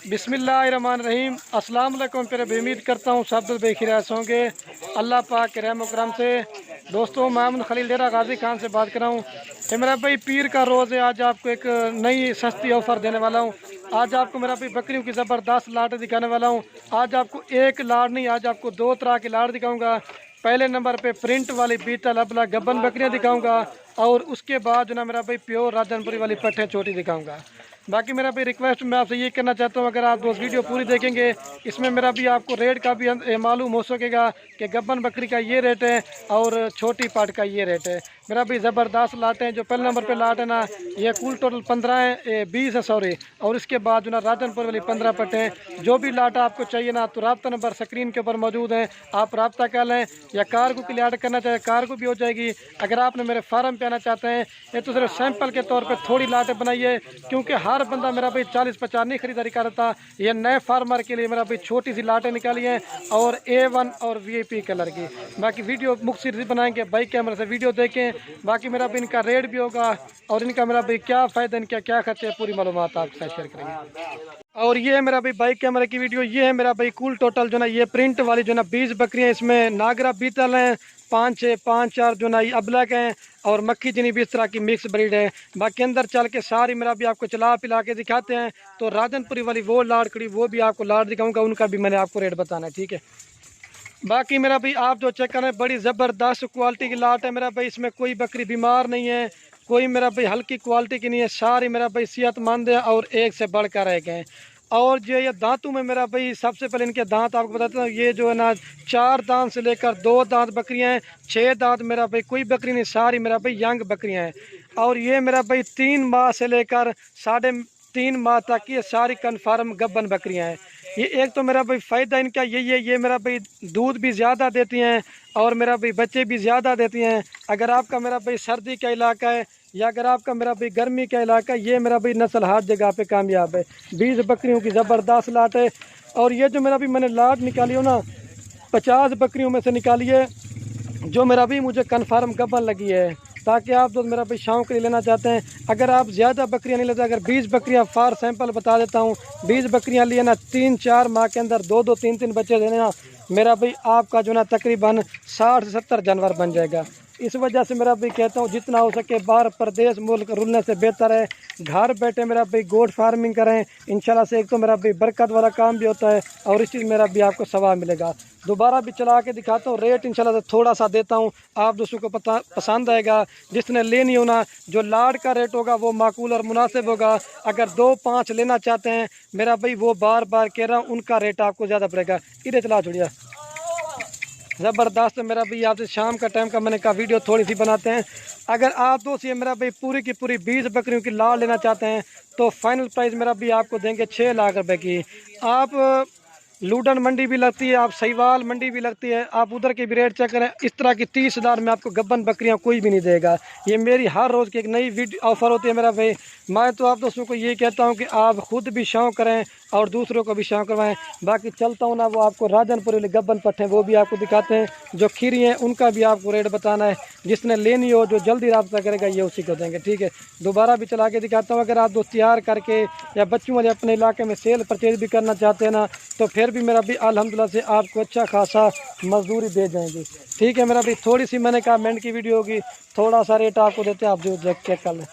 बिस्मिल्लाहिर्रहमानिर्रहीम। अस्सलाम वालेकुम। फिर भी उम्मीद करता हूँ सब लोग बेखिरास होंगे अल्लाह पाक के रहम करम से। दोस्तों, मोहम्मद खलील डेरा गाजी खान से बात कर रहा हूँ। ये मेरा भाई पीर का रोज़ है। आज आपको एक नई सस्ती ऑफ़र देने वाला हूँ। आज आपको मेरा भाई बकरियों की ज़बरदस्त लाट दिखाने वाला हूँ। आज आपको एक लाट नहीं, आज आपको दो तरह की लाट दिखाऊँगा। पहले नंबर पे प्रिंट वाली बीटल अबला गब्बन बकरियाँ दिखाऊँगा और उसके बाद जो ना मेरा भाई प्योर राजनपुरी वाली पट्टे छोटी दिखाऊँगा। बाकी मेरा भी रिक्वेस्ट मैं आपसे ये करना चाहता हूँ, अगर आप दोस्त वीडियो पूरी देखेंगे इसमें मेरा भी आपको रेट का भी मालूम हो सकेगा कि गब्बन बकरी का ये रेट है और छोटी पाट का ये रेट है। मेरा भी ज़बरदस्त लाटें हैं। जो पहले नंबर पे लाट है ना, ये कुल टोटल 15 है, 20 है सॉरी, और इसके बाद जो ना राजनपुर वाली 15 पट्टे हैं। जो भी लाटा आपको चाहिए ना तो रब्ता नंबर स्क्रीन के ऊपर मौजूद है, आप रब्ता कर लें। या कार्गो के लिए आर्डर करना चाहे कार्गो भी हो जाएगी। अगर आपने मेरे फार्म पे आना चाहते हैं, ये तो सिर्फ सैंपल के तौर पर थोड़ी लाटें बनाइए, क्योंकि हर बंदा मेरा भाई 40-50 नहीं खरीदारी कर रहा था। ये नए फार्मर के लिए मेरा भाई छोटी सी लाटें निकाली हैं और A1 और VIP कलर की। बाकी वीडियो मुख्तसर बनाएंगे, बाइक कैमरे से वीडियो देखें। बाकी मेरा भी इनका रेट भी होगा और इनका मेरा भाई क्या फ़ायदा, इनका क्या खर्चे, पूरी मालूमात आपके साथ शेयर करेंगे। और ये है मेरा भाई बाइक कैमरे की वीडियो। ये है मेरा भाई कुल टोटल जो ना ये प्रिंट वाली जो ना 20 बकरियाँ, इसमें नागरा बीतल हैं 5-6 5-4 जो ना ये अबलक हैं और मक्खी चनी भी इस तरह की मिक्स ब्रीड है। बाकी अंदर चल के सारी मेरा भी आपको चला पिला के दिखाते हैं। तो राजनपुरी वाली वो लाड़ खड़ी, वो भी आपको लाड़ दिखाऊंगा, उनका भी मैंने आपको रेट बताना है, ठीक है। बाकी मेरा भाई आप जो चेक करें, बड़ी ज़बरदस्त क्वालिटी की लाट है मेरा भाई। इसमें कोई बकरी बीमार नहीं है, कोई मेरा भाई हल्की क्वालिटी की नहीं है, सारी मेरा भाई सेहतमंद है और एक से बढ़कर रह गए हैं। और जो ये दांतों में मेरा भाई सबसे पहले इनके दांत आपको बताता हूँ। ये जो है ना 4 दांत से लेकर 2 दांत बकरियाँ हैं, 6 दांत मेरा भाई कोई बकरी नहीं, सारी मेरा भाई यंग बकरियाँ हैं। और ये मेरा भाई 3 माह से लेकर 3.5 माह तक ये सारी कन्फर्म गब्बन बकरियाँ हैं। ये एक तो मेरा भाई फ़ायदा इनका यही है, ये मेरा भाई दूध भी ज़्यादा देती हैं और मेरा भाई बच्चे भी ज़्यादा देती हैं। अगर आपका मेरा भाई सर्दी का इलाका है या अगर आपका मेरा भाई गर्मी का इलाका है, ये मेरा भाई नस्ल हर जगह पे कामयाब है। 20 बकरियों की ज़बरदस्त लाट है। और ये जो मेरा भी मैंने लाट निकाली हो ना, 50 बकरियों में से निकाली है जो मेरा भी मुझे कन्फर्म गब्बन लगी है, ताकि आप जो मेरा भाई शौक़ के लिए लेना चाहते हैं। अगर आप ज़्यादा बकरियां नहीं लेते, अगर 20 बकरियां फार सैंपल बता देता हूँ, 20 बकरियां लिए ना 3-4 माह के अंदर 2-2 3-3 बच्चे देने ना, मेरा भाई आपका जो ना तकरीबन 60 से 70 जानवर बन जाएगा। इस वजह से मेरा भाई कहता हूँ जितना हो सके बाहर प्रदेश मुल्क रुलने से बेहतर है घर बैठे मेरा भाई गोट फार्मिंग करें। इंशाल्लाह से एक तो मेरा भाई बरकत वाला काम भी होता है और इस चीज़ मेरा भी आपको सवाब मिलेगा। दोबारा भी चला के दिखाता हूँ, रेट इंशाल्लाह से थोड़ा सा देता हूँ, आप दोस्तों को पसंद आएगा। जिसने लेनी हो ना, जो लाड़ का रेट होगा वो माकूल और मुनासिब होगा। अगर 2-5 लेना चाहते हैं मेरा भाई, वो बार बार कह रहा हूँ, उनका रेट आपको ज़्यादा पड़ेगा। इधर चला छोड़िया ज़बरदस्त मेरा भाई। आपसे शाम का टाइम का मैंने कहा वीडियो थोड़ी सी बनाते हैं। अगर आप दोस्त ये मेरा भाई पूरी की पूरी 20 बकरियों की लाड़ लेना चाहते हैं तो फाइनल प्राइस मेरा भी आपको देंगे 6 लाख रुपए की। आप लूडन मंडी भी लगती है, आप सहीवाल मंडी भी लगती है, आप उधर के भी रेट चेक करें। इस तरह की 30,000 में आपको गब्बन बकरियां कोई भी नहीं देगा। ये मेरी हर रोज़ की एक नई वीडियो ऑफ़र होती है मेरा भाई। मैं तो आप दोस्तों को ये कहता हूँ कि आप ख़ुद भी शौक़ करें और दूसरों को भी शौक़ करवाएं। बाकी चलता हूँ ना, वो आपको राजनपुर वाले गब्बन पट्टे वो भी आपको दिखाते हैं। जो खीरी हैं उनका भी आपको रेट बताना है। जिसने लेनी हो, जो जल्दी रब्ता करेगा, ये उसी को देंगे, ठीक है। दोबारा भी चला के दिखाता हूँ। अगर आप दोस्त तैयार करके या बच्चों वाले अपने इलाके में सेल परचेज भी करना चाहते हैं ना, तो फिर भी मेरा भी अल्हम्दुलिल्लाह से आपको अच्छा खासा मजदूरी दे जाएंगे, ठीक है। मेरा भी थोड़ी सी मैंने कहा मेंट की वीडियो होगी, थोड़ा सा रेट आपको देते हैं, आप जो चेक कर लें।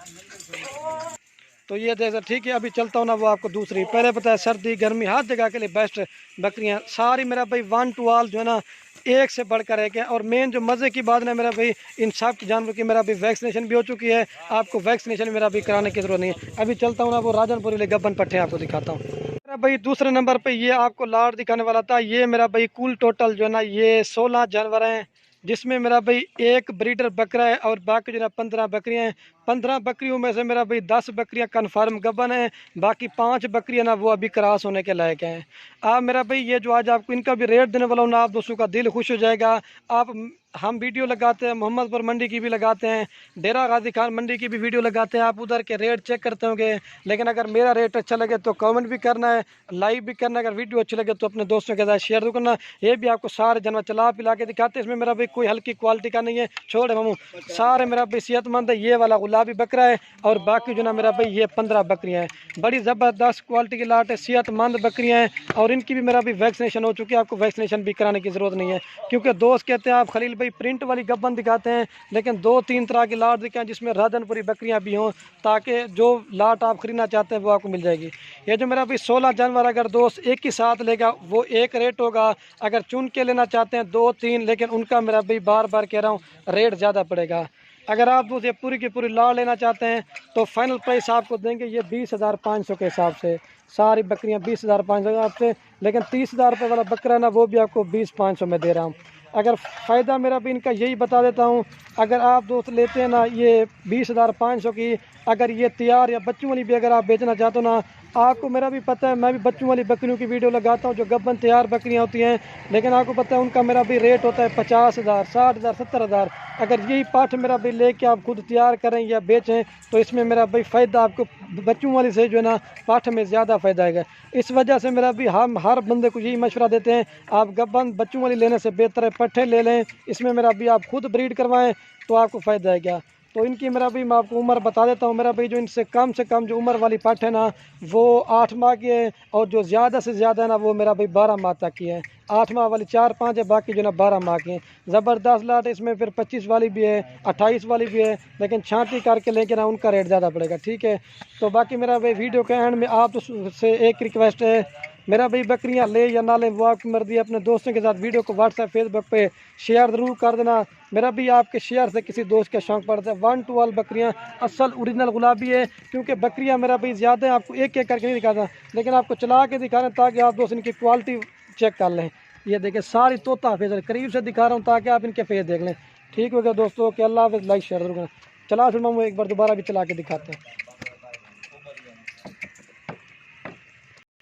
तो ये देखो, ठीक है। अभी चलता हूँ ना, वो आपको दूसरी पहले पता है सर्दी गर्मी हर जगह के लिए बेस्ट बकरियाँ सारी मेरा भाई 1 to all जो है ना एक से बढ़कर एक है। और मेन जो मज़े की बात है मेरा भाई, इन सब जानवर की मेरा भी वैक्सीनेशन भी हो चुकी है, आपको वैक्सीनेशन मेरा भी कराने की जरूरत नहीं है। अभी चलता हूँ ना, वो राजनपुर वाले गब्बन पट्टे आपको दिखाता हूँ। मेरा भाई दूसरे नंबर पे ये आपको लाड़ दिखाने वाला था। ये मेरा भाई कुल टोटल जो है ना ये 16 जानवर हैं, जिसमें मेरा भाई एक ब्रीडर बकरा है और बाकी जो है 15 बकरियां हैं। 15 बकरियों में से मेरा भाई 10 बकरियां कन्फर्म गब्बन हैं, बाकी 5 बकरियां ना वो अभी क्रॉस होने के लायक हैं। आप मेरा भाई ये जो आज आपको इनका भी रेट देने वाला हूँ ना, आप दोस्तों का दिल खुश हो जाएगा। आप हम वीडियो लगाते हैं, मोहम्मदपुर मंडी की भी लगाते हैं, डेरा गाजी खान मंडी की भी वीडियो लगाते हैं, आप उधर के रेट चेक करते होंगे। लेकिन अगर मेरा रेट अच्छा लगे तो कमेंट भी करना है, लाइक भी करना है। अगर वीडियो अच्छी लगे तो अपने दोस्तों के साथ शेयर भी करना। ये भी आपको सारे जानवर चला पिला के दिखाते हैं। इसमें मेरा भाई कोई हल्की क्वालिटी का नहीं है, छोड़े मामू सारे मेरा भाई सेहतमंद है। ये वाला गुलाबी बकरा है और बाकी जो ना मेरा भाई ये 15 बकरियाँ हैं। बड़ी ज़बरदस्त क्वालिटी की लाट है, सेहतमंद बकरियाँ हैं और इनकी भी मेरा भी वैक्सीनेशन हो चुकी है। आपको वैक्सीनेशन भी कराने की ज़रूरत नहीं है, क्योंकि दोस्त कहते हैं आप खलील भाई प्रिंट वाली गब्बन दिखाते हैं, लेकिन 2-3 तरह की लाट दिखाएं जिसमें राधनपुरी बकरियां भी हों, ताकि जो लाट आप खरीदना चाहते हैं वो आपको मिल जाएगी। ये जो मेरा भी 16 जानवर अगर दोस्त एक ही साथ लेगा वो एक रेट होगा। अगर चुन के लेना चाहते हैं 2-3, लेकिन उनका मेरा भाई बार बार कह रहा हूँ रेट ज़्यादा पड़ेगा। अगर आप दोस्त ये पूरी की पूरी लाट लेना चाहते हैं तो फाइनल प्राइस आपको देंगे ये 20,500 के हिसाब से। सारी बकरियां 20,500 आपसे, लेकिन 30,000 रुपये वाला बकरा है ना वो भी आपको 20,500 में दे रहा हूँ। अगर फ़ायदा मेरा भी इनका यही बता देता हूँ, अगर आप दोस्त लेते हैं ना ये 20,500 की, अगर ये तैयार या बच्चों वाली भी अगर आप बेचना चाहते हो ना, आपको मेरा भी पता है मैं भी बच्चों वाली बकरियों की वीडियो लगाता हूँ जो गब्बन तैयार बकरियाँ होती हैं, लेकिन आपको पता है उनका मेरा भी रेट होता है 50,000, 60,000, 70,000। अगर यही पाठ मेरा भी लेके आप खुद तैयार करें या बेचें तो इसमें मेरा भाई फ़ायदा आपको बच्चों वाली से जो है ना पाठ में ज़्यादा फ़ायदा है। इस वजह से मेरा भी हम हर बंदे को यही मशवरा देते हैं आप गब्बन बच्चों वाली लेने से बेहतर है पट्ठे ले लें। इसमें मेरा भी आप खुद ब्रीड करवाएं तो आपको फ़ायदा है क्या। तो इनकी मेरा भी मैं आपको उम्र बता देता हूँ। मेरा भाई जो इनसे कम से कम जो उम्र वाली पाठ है ना वो 8 माह की है, और जो ज़्यादा से ज़्यादा है ना वो मेरा भाई 12 माह तक की है। 8 माह वाली 4-5 है, बाकी जो ना 12 माह की है। ज़बरदस्त लाट इसमें फिर 25 वाली भी है, 28 वाली भी है, लेकिन छांटी करके लेके ना उनका रेट ज़्यादा पड़ेगा, ठीक है। तो बाकी मेरा भाई वीडियो के एंड में आप से एक रिक्वेस्ट है, मेरा भाई बकरियां ले या ना ले वो आपकी मर्जी है। अपने दोस्तों के साथ वीडियो को व्हाट्सएप फेसबुक पे शेयर ज़रूर कर देना। मेरा भी आपके शेयर से किसी दोस्त का शौक़ पड़ता है। 1 to 1 बकरियां असल ओरिजिनल गुलाबी है, क्योंकि बकरियां मेरा भी ज़्यादा है, आपको एक एक करके नहीं दिखाता, लेकिन आपको चला के दिखा रहे हैं ताकि आप दोस्त इनकी क्वालिटी चेक कर लें। ये देखें सारी तोता फेस करीब से दिखा रहा हूँ ताकि आप इनके फेस देख लें। ठीक हो गया दोस्तों, कि अल्लाह हाफ़िज़, लाइक शेयर जरूर करें। चला फिर मैं एक बार दोबारा भी चला के दिखाते हैं।